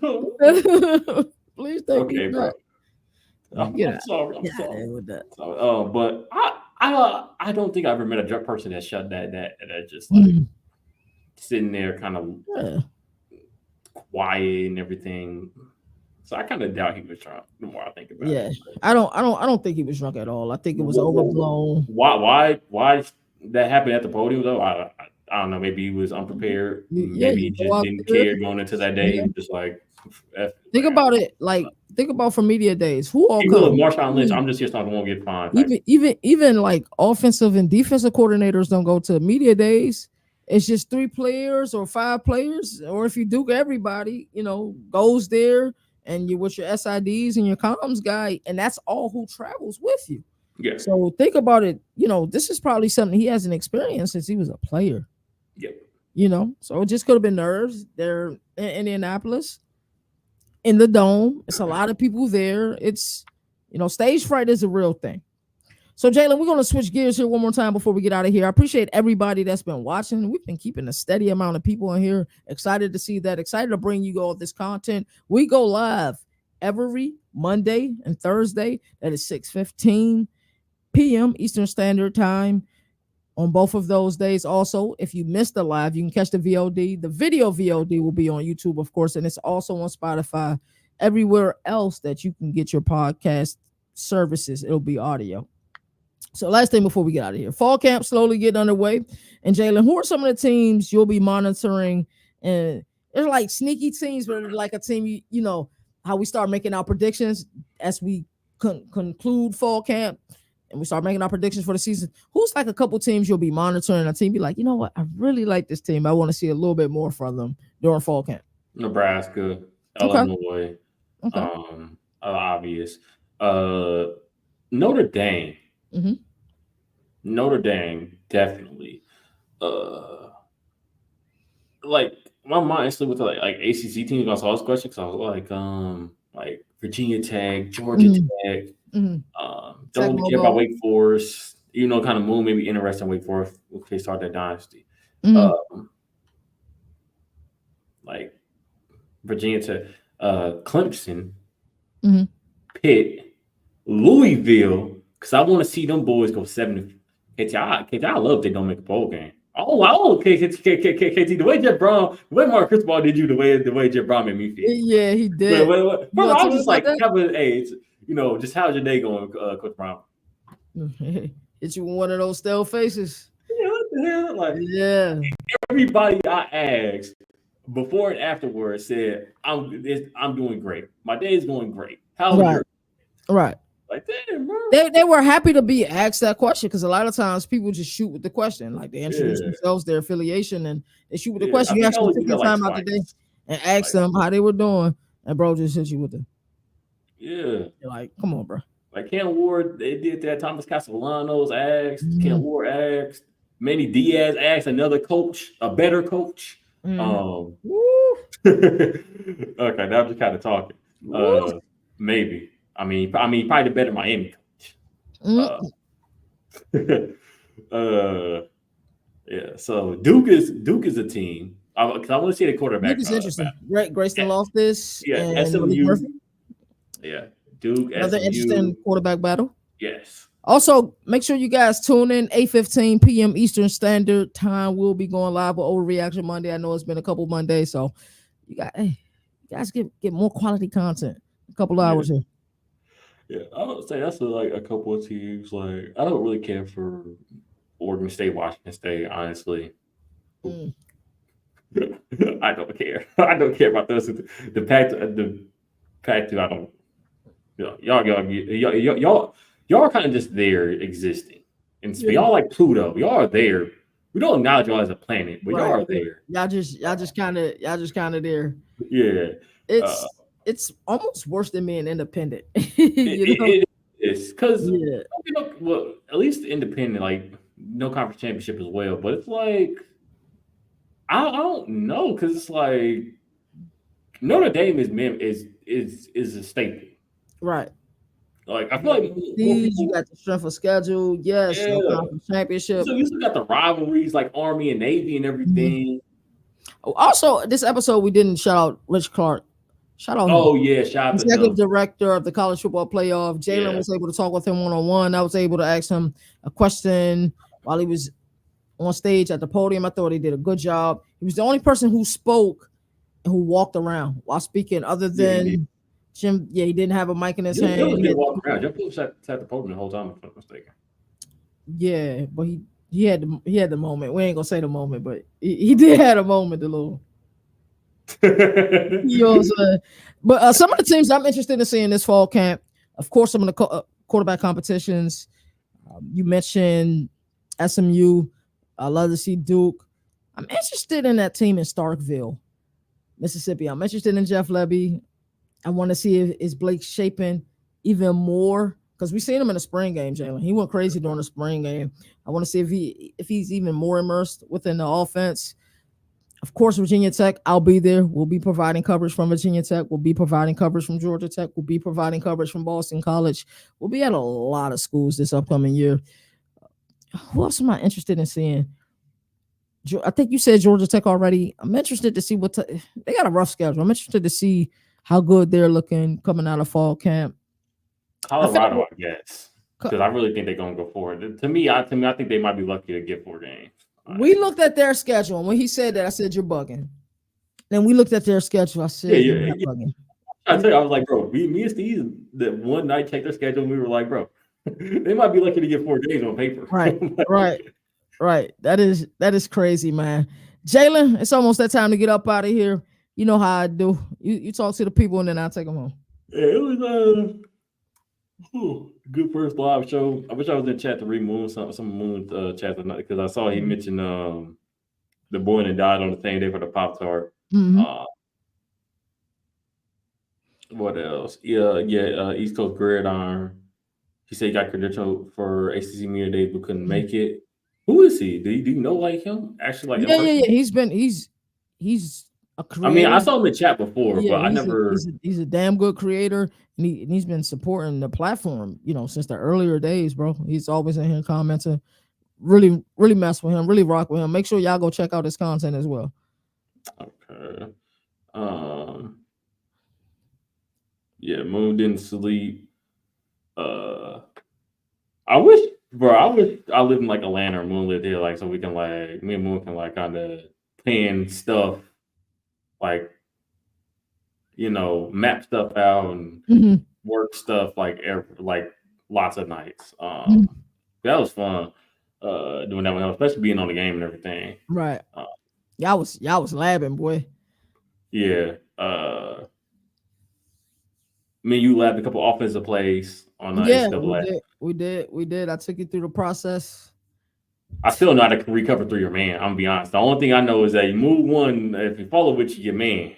take me back. I'm sorry. With that. But I don't think I ever met a drunk person that shut that just like sitting there kind of quiet and everything. So I kind of doubt he was drunk. The more I think about it. Yeah, I don't think he was drunk at all. I think it was overblown. Why that happened at the podium though? I don't know. Maybe he was unprepared. Maybe he just didn't care going into that day. He was just like, Think about it. Like, think about for media days. Who all Even come? with Marshawn Lynch, I'm just here so I won't get fined. Even like offensive and defensive coordinators don't go to media days. It's just 3 players or 5 players, or if you do, everybody, goes there, and you with your SIDs and your comms guy, and that's all who travels with you. Yeah. So think about it. This is probably something he hasn't experienced since he was a player. Yep. So it just could have been nerves. They're in Indianapolis, in the dome. It's a lot of people there. It's, stage fright is a real thing. So, Jalen, we're going to switch gears here one more time before we get out of here. I appreciate everybody that's been watching. We've been keeping a steady amount of people in here. Excited to see that. Excited to bring you all this content. We go live every Monday and Thursday. That is 6:15 p.m. Eastern Standard Time on both of those days. Also, if you missed the live, you can catch the VOD. The video VOD will be on YouTube, of course, and it's also on Spotify. Everywhere else that you can get your podcast services, it'll be audio. So last thing before we get out of here, fall camp slowly getting underway. And Jalen, who are some of the teams you'll be monitoring? And they're like sneaky teams, but like a team, how we start making our predictions as we conclude fall camp and we start making our predictions for the season. Who's like a couple teams you'll be monitoring? A team be like, you know what? I really like this team. I want to see a little bit more from them during fall camp. Nebraska, Illinois, obvious. Notre Dame. Mm-hmm. Notre Dame, definitely. Like my mind instantly with like ACC teams. I saw this question because I was like Virginia Tech, Georgia Tech. Don't really care about Wake Forest. Kind of move maybe interesting Wake Forest if they start that dynasty. Like Virginia Tech, Clemson, Pitt, Louisville. Because I want to see them boys go 7. KT, I love they don't make a bowl game. Oh, KT, the way Jeff Brown, the way Mark Cristobal did you, the way Jeff Brown made me feel. Yeah, he did. Bro, I was just like, just how's your day going, Coach Brown? Hit you with one of those stale faces. Yeah, what the hell? Like, yeah. Everybody I asked before and afterwards said, I'm doing great. My day is going great. How's yours? Right. Like, damn, bro. They were happy to be asked that question because a lot of times people just shoot with the question. Like they introduce themselves, their affiliation, and they shoot with the question. You actually take the time out the day and ask them how they were doing. And bro just hit you with the You're like, come on, bro. Like Ken Ward, they did that. Thomas Castellanos asked. Ken Ward asked. Manny Diaz asked another coach, a better coach. Okay, now I'm just kind of talking. Maybe. I mean, probably the better Miami coach. Yeah. So Duke is a team. Because I want to see the quarterback. Duke is interesting. Grayson Loftus. Yeah. SMU. Yeah. Duke. Another SMU. interesting quarterback battle. Yes. Also, make sure you guys tune in 8:15 p.m. Eastern Standard Time. We'll be going live with Overreaction Monday. I know it's been a couple Mondays, so you guys get more quality content. A couple hours here. Yeah, I would say that's a couple of teams. Like, I don't really care for Oregon State, Washington State, honestly. I don't care. I don't care about those. The Pac-2. I don't. Y'all are kind of just there existing, and y'all like Pluto. Y'all are there. We don't acknowledge y'all as a planet, but y'all are there. Y'all just kind of there. Yeah, it's almost worse than being independent. It is because well, at least independent, like no conference championship as well. But it's like I don't know because it's like Notre Dame is a staple, right? Like I feel like you got the strength of schedule, no conference championship. So you still got the rivalries like Army and Navy and everything. Also, this episode we didn't shout out Rich Clark. Shout out him. Shout out Executive Director of the College Football Playoff. Jalen was able to talk with him one-on-one. I was able to ask him a question while he was on stage at the podium. I thought he did a good job. He was the only person who spoke and who walked around while speaking, other than Jim. Yeah, he didn't have a mic in his hand. He didn't walk around. Jim sat at the podium the whole time, if I'm not mistaken. Yeah, but he had the moment. We ain't gonna say the moment, but he did have a moment, the little. You know what I'm saying? But some of the teams I'm interested in seeing this fall camp, of course, some of the quarterback competitions. You mentioned SMU. I love to see Duke. I'm interested in that team in Starkville, Mississippi. I'm interested in Jeff Lebby. I want to see if is Blake shaping even more because we seen him in the spring game, Jalen. He went crazy during the spring game. I want to see if he's even more immersed within the offense. Of course, Virginia Tech, I'll be there. We'll be providing coverage from Virginia Tech. We'll be providing coverage from Georgia Tech. We'll be providing coverage from Boston College. We'll be at a lot of schools this upcoming year. Who else am I interested in seeing? I think you said Georgia Tech already. I'm interested to see they got a rough schedule. I'm interested to see how good they're looking coming out of fall camp. Colorado, I guess, because I really think they're going to go for it. To me, I think they might be lucky to get 4 games. We looked at their schedule, and when he said that, I said, "You're bugging." Then we looked at their schedule. I said, "You're not bugging." I tell you, I was like, bro, me and Steve, that one night checked their schedule, and we were like, bro, they might be lucky to get 4 games on paper. Right. That is crazy, man. Jalen, it's almost that time to get up out of here. You know how I do. You talk to the people, and then I'll take them home. Yeah, it was good first live show. I wish I was in chat to read Moon some Moon chat tonight because I saw he mentioned the boy that died on the same day for the Pop-Tart. What else? East Coast Gridiron. He said he got credentialed for ACC Media Days but couldn't make it. Who is he? Do you know like him? Actually, like He's a creator. I mean, I saw him in chat before, but I never. He's a damn good creator, and he's been supporting the platform, since the earlier days, bro. He's always in here commenting. Really, really mess with him. Really rock with him. Make sure y'all go check out his content as well. Okay. Yeah, Moon didn't sleep. I wish I lived in like Atlanta or Moon lived here, like so we can like me and Moon can like kind of plan stuff, like map stuff out and work stuff like lots of nights. That was fun doing that with him, especially being on the game and everything. Right. Y'all was labbing, boy. Yeah. Me and you labbed a couple offensive plays on we did. I took you through the process. I still know how to recover through your man. I'm gonna be honest. The only thing I know is that you move one, if you follow with your man.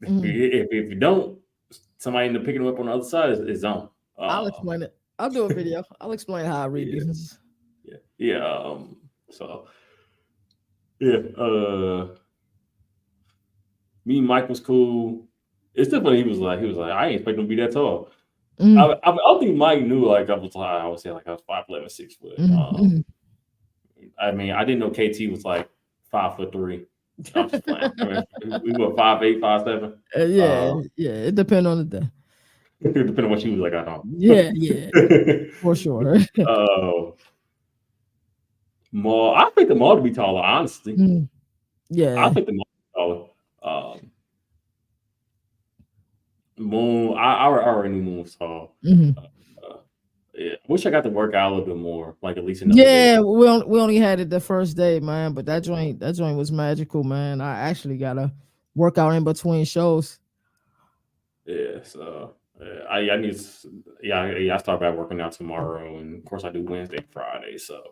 If you don't, somebody end up picking him up on the other side is zone. I'll explain it. I'll do a video. I'll explain how I read these. Yeah. Me and Mike was cool. It's definitely he was like I ain't expecting him to be that tall. I don't think Mike knew like I was 5'11", 6 foot. I mean, I didn't know KT was like 5'3". I'm just playing. We were 5'8", 5'7". Yeah. It depends on the day. Depending on what she was like, I don't. Yeah, for sure. Maul, I think the Maul to be taller, honestly. Yeah, I think the Maul to be taller. Moon, I already knew Moon was tall. I wish I got to work out a little bit more, like at least another day. we only had it the first day, man. But that joint was magical, man. I actually gotta work out in between shows. Yeah, so I need to, I start back working out tomorrow, and of course I do Wednesday and Friday. So,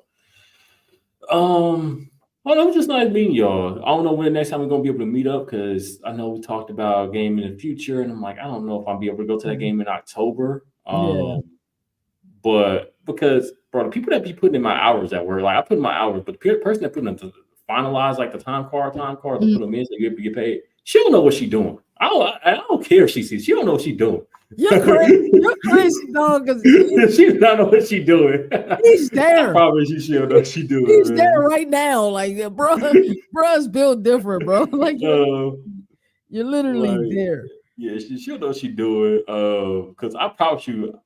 well, it was just nice meeting y'all. I don't know when next time we're gonna be able to meet up because I know we talked about a game in the future, and I'm like, I don't know if I'll be able to go to that game in October. But because bro, the people that be putting in my hours at work, like I put in my hours, but the person that put them to finalize like the time card, to put them in so you get paid, she don't know what she's doing. I don't care if she sees. She don't know what she's doing. You're crazy, dog. She does not know what she's doing. He's there. I promise you, she don't know what she's doing. He's there right now. Like, bro's built different, bro. Like, you're literally there. Yeah, she'll know what she's doing. Because I promise you,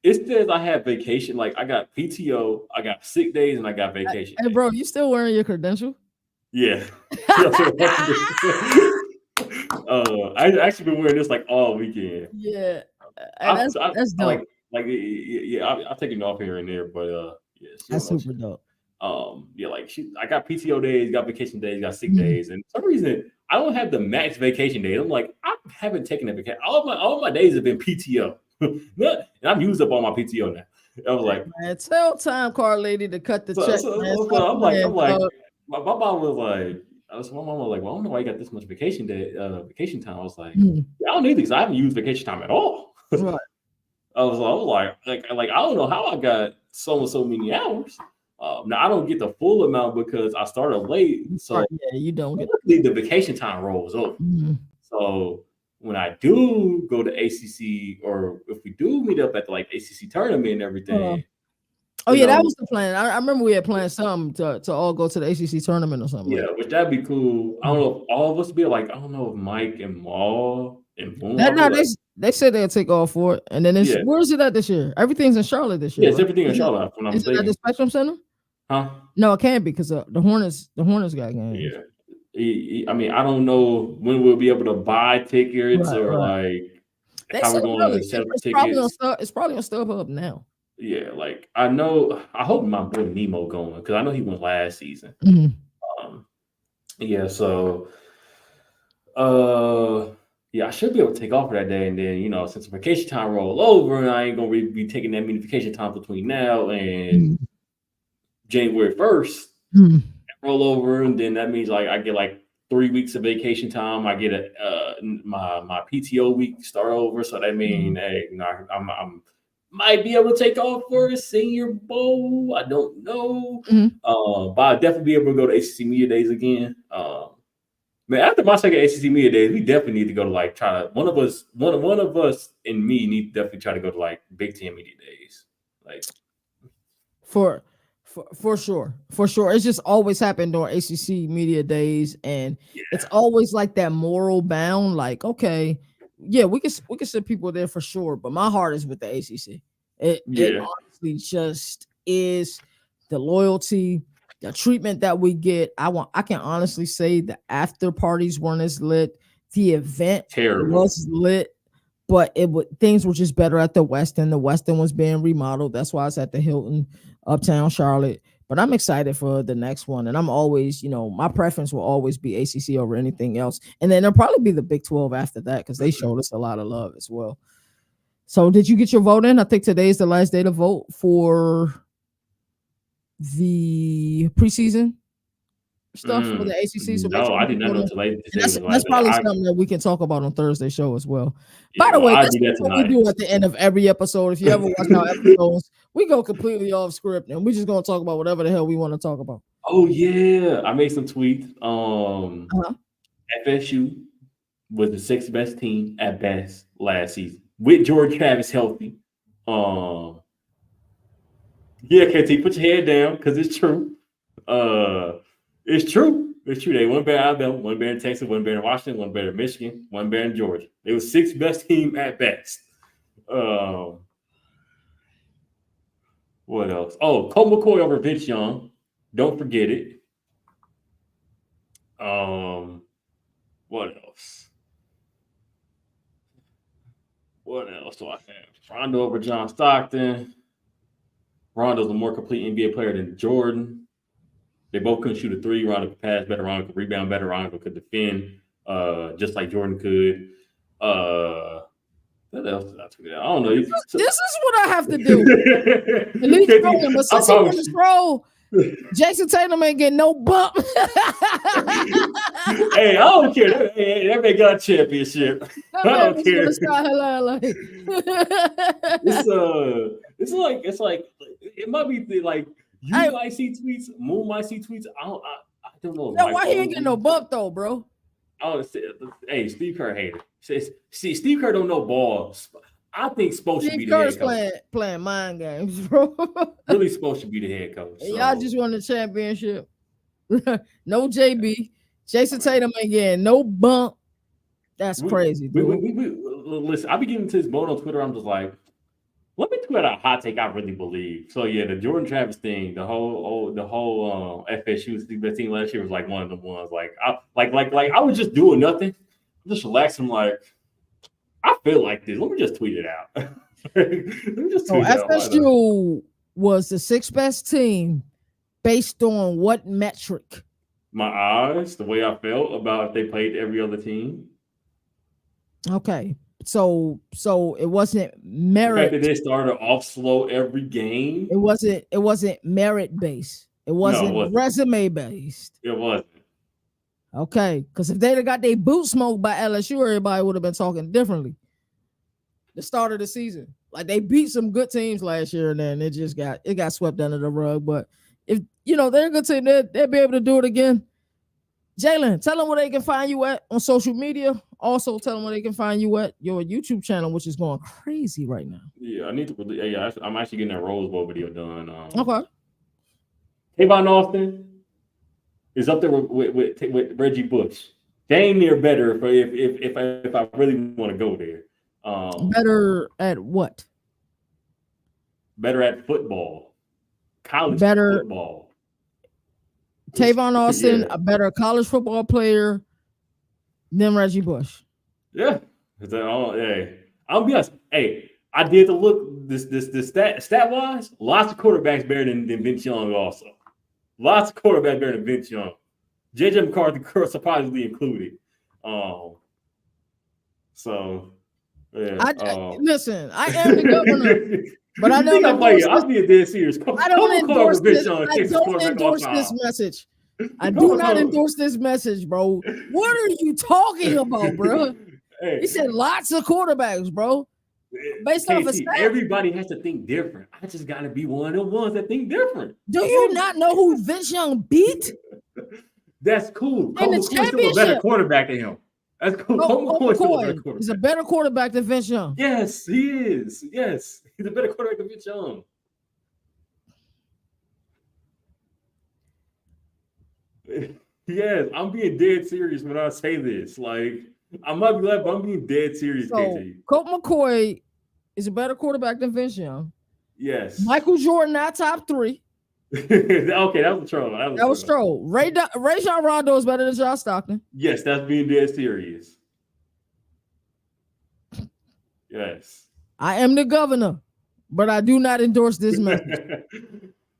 it says I have vacation. Like, I got PTO, I got sick days, and I got vacation. Hey, bro, you still wearing your credential? Yeah. I actually been wearing this like all weekend. Yeah, that's dope. I'll take it off here and there, but that's super dope. I got PTO days, got vacation days, got sick days, and for some reason I don't have the max vacation days. I'm like, I haven't taken a vacation. All my days have been PTO. And I've used up all my PTO now. I was like, man, tell time card lady to cut the check, man. so I'm like, my mom was like, my mom was like, well, I don't know why you got this much vacation time. I was like, yeah, I don't need these. I haven't used vacation time at all. Right. I was like, I don't know how I got so many hours. Now I don't get the full amount because I started late. So yeah, you don't get the vacation time rolls over. So when I do go to ACC, or if we do meet up at the ACC tournament and everything. Oh yeah, that was the plan. I remember we had planned something to all go to the ACC tournament or something. Yeah, which that'd be cool. I don't know if all of us be like, I don't know if Mike and Maul and Boone. They said they'll take off for it, and then where is it at this year? Everything's in Charlotte this year. Yeah, it's everything in Charlotte. When I'm is it at the Spectrum Center? Huh? No, it can't be because the Hornets got games. Yeah, I mean, I don't know when we'll be able to buy tickets or how we're going to set up tickets. It's probably on StubHub now. Yeah, I hope my boy Nemo going because I know he went last season. Yeah, so I should be able to take off for that day, and then since the vacation time roll over, I ain't gonna be taking that many vacation time between now and January 1st. Roll over, and then that means I get 3 weeks of vacation time. I get my PTO week start over, so that means I'm might be able to take off for a Senior Bowl. I don't know, but I'll definitely be able to go to ACC Media Days again. Man, after my second ACC Media Days, we definitely need to go to one of us and me need to definitely try to go to Big Ten Media Days, For sure. It's just always happened during ACC Media Days, and it's always that moral bound. Okay, yeah, we can send people there for sure, but my heart is with the ACC. It honestly just is the loyalty, the treatment that we get. I can honestly say the after parties weren't as lit. The event was lit, but things were just better at the Westin. The Westin was being remodeled. That's why it's at the Hilton, Uptown Charlotte. But I'm excited for the next one. And I'm always, my preference will always be ACC over anything else. And then there'll probably be the Big 12 after that because they showed us a lot of love as well. So did you get your vote in? I think today's the last day to vote for the preseason stuff for the ACC. So no, I did not know today. That's probably something that we can talk about on Thursday's show as well. By the way, that's what we do at the end of every episode. If you ever watch our episodes, we go completely off script and we're just going to talk about whatever the hell we want to talk about. Oh yeah, I made some tweets. FSU was the sixth best team at best last season with George Travis healthy. Yeah, KT, put your head down because it's true. It's true. They one better Alabama, one better in Texas, one better in Washington, one better in Michigan, one better in Georgia. They were sixth best team at best. What else? Oh, Colt McCoy over Vince Young. Don't forget it. What else? What else do I have? Rondo over John Stockton. Rondo's a more complete NBA player than Jordan. They both couldn't shoot a three. Rondo could pass better. Rondo could rebound better. Rondo could defend just like Jordan could. What else did I tweet out? I don't know. This is what I have to do. At least scrolling, but since he want to scroll, Jason Tatum ain't getting no bump. Hey, I don't care. Hey, that man got a championship. I don't care. It's like it might be like you might see tweets, Moon might see tweets. I don't know. Why he ain't getting no bump though, bro? Oh, hey, Steve Kerr hater. See, Steve Kerr don't know balls. I think Spo should be the head coach. Playing mind games, bro. Really, Spo should be the head coach. So. Y'all just won the championship. No JB. Jason Tatum ain't getting no bump. That's crazy, dude. Listen, I be getting to this mode on Twitter. I'm just like, let me tweet out a hot take I really believe. So yeah, the Jordan Travis thing, the whole FSU team last year was like one of the ones. I was just doing nothing, just relaxing. Like I feel like this. Let me just tweet it out. FSU was the sixth best team based on what metric? My eyes, the way I felt about if they played every other team. Okay. So it wasn't The fact that merit. they started off slow every game. It wasn't merit based. It No, it wasn't wasn't. resume based. It wasn't. Okay. Because if they'd have got their boot smoked by LSU, everybody would have been talking differently. The start of the season. Like they beat some good teams last year and then it got swept under the rug. But if they're a good team, they'll be able to do it again. Jalen, tell them where they can find you at on social media. Also, tell them where they can find you at your YouTube channel, which is going crazy right now. Yeah, I need to. Yeah, I'm actually getting that Rose Bowl video done. Okay. Tavon Austin is up there with Reggie Bush. Dang near better if I really want to go there. Better at what? Better at football, college better football. Tavon Austin, a better college football player than Reggie Bush. Yeah. Hey, I'll be honest. Hey, I did the look this stat wise. Lots of quarterbacks better than Vince Young. Also, lots of quarterbacks better than Vince Young. JJ McCarthy surprisingly included. So yeah. Listen, I am the governor. But I don't endorse I'm being dead serious. I don't endorse this. I don't endorse this message. I do not endorse this message, bro. What are you talking about, bro? He said lots of quarterbacks, bro. Based off of stats. Everybody has to think different. I just got to be one of the ones that think different. Do you not know who Vince Young beat? That's cool. In the championship. A better quarterback than him. That's cool. McCoy is a better quarterback than Vince Young. Yes, he is. Yes, he's a better quarterback than Vince Young. Yes, I'm being dead serious when I say this. Like, I might be left, but I'm being dead serious, KT. Colt McCoy is a better quarterback than Vince Young. Yes. Michael Jordan, not top 3. Okay, that was a troll. That was troll. Rajon Rondo is better than John Stockton. Yes, that's being dead serious. Yes. I am the governor, but I do not endorse this message.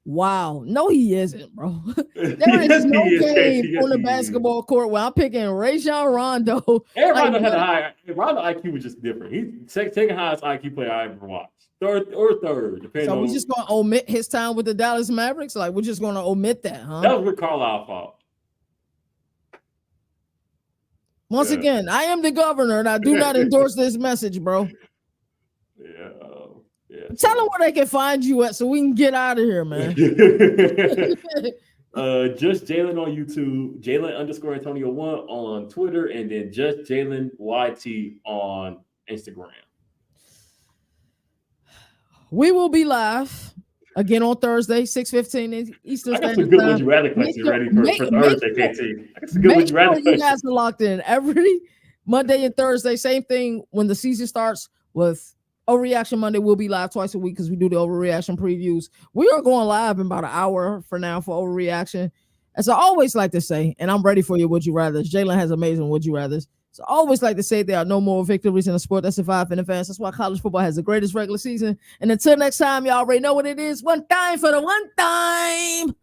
Wow. No, he isn't, bro. There is no game on the basketball court where I'm picking Rajon Rondo. Rondo had a high. Rondo IQ was just different. He's second highest IQ player I ever watched. Third. So we're just going to omit his time with the Dallas Mavericks? Like, we're just going to omit that, huh? That was Rick Carlisle's fault. Once again, I am the governor, and I do not endorse this message, bro. Yeah. Tell them where they can find you at so we can get out of here, man. Just Jalen on YouTube, Jalen_Antonio1 on Twitter, and then just Jalen YT on Instagram. We will be live again on Thursday, 6:15 Eastern Standard Time. I got some good Would You Rather questions ready for Thursday, KT. I got some good Would You Rather questions. You guys are locked in every Monday and Thursday. Same thing when the season starts with Overreaction Monday. We'll be live twice a week because we do the Overreaction previews. We are going live in about an hour for now for Overreaction. As I always like to say, and I'm ready for your Would You Rathers. Jalen has amazing Would You Rathers. So I always like to say there are no more victories in a sport that survive in advance. That's why college football has the greatest regular season. And until next time, y'all already know what it is. One time for the one time.